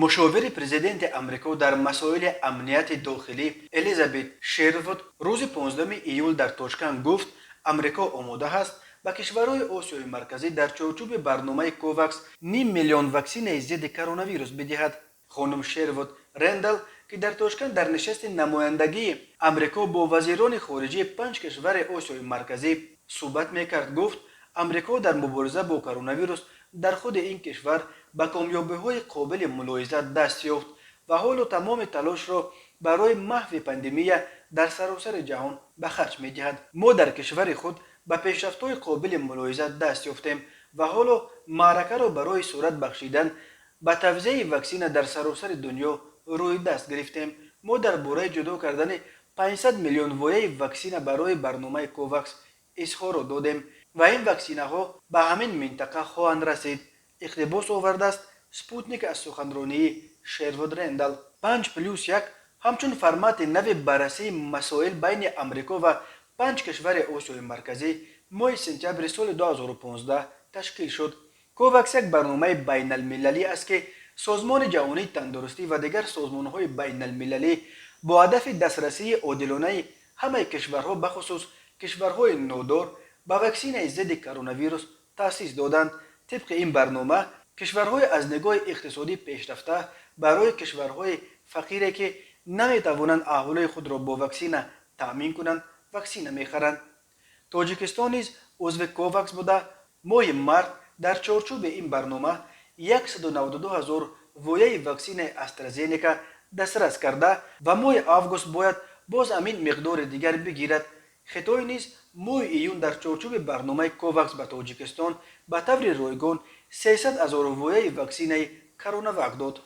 مشاور پرزیدنت آمریکا در مسائل امنیت داخلی الیزابت شرود روز 15 ایول در تاشکند گفت آمریکا آماده است به کشورهای آسیای مرکزی در چارچوب برنامه کوواکس نیم میلیون واکسن ضد کرونا ویروس بدهد. خانم شرود رندل که در تاشکند در نشست نمایندگی آمریکا با وزیران خارجه 5 کشور آسیای مرکزی صحبت میکرد گفت آمریکا در مبارزه با کرونا ویروس در خود این کشور به کامیابی‌های قابل ملاحظه دست یافت و حال تمام تلاش را برای محو پاندمی در سراسر جهان به خرج می‌دهد. ما در کشور خود به پیشرفت‌های قابل ملاحظه دست یافتیم و حالا معرکه را برای صورت بخشیدن به توزیع واکسن در سراسر دنیا روی دست گرفتیم. ما درباره جدا کردن 500 میلیون وایه واکسن برای برنامه کوواکس اظهار دادیم و این واکسن‌ها به همین منطقه خواهند رسید. اقتباس آورده است سپوتنیک از سخنرانی شرود رندل. 5+1 همچون فرمت نو بررسی مسائل بین آمریکا و 5 کشور آسیای مرکزی ماه سپتامبر سال 2015 تشکیل شد. کوواکس یک برنامه بین المللی است که سازمان جهانی تندرستی و دیگر سازمان‌های بین المللی با هدف دسترسی عادلانه همه کشورها بخصوص کشورهای نودار به واکسن ضد کرونا ویروس تأسیس دادند. طبق این برنامه کشورهای از نگاه اقتصادی پیشرفته برای کشورهای فقیری که نمیتوانند اهالی خود را با واکسن تأمین کنند واکسن میخرند. تاجیکستان نیز عضو کوواکس بوده ماه مارس در چارچوب این برنامه 192,000 وایه واکسن استرازینیکا دسترس کرده و ماه آگوست باید باز همین مقدار دیگر بگیرد. خطای نیز ماه ایون در چارچوب برنامه کوواکس به تاجیکستان به طور رایگان 300,000 وایه واکسن کرونا وک داد.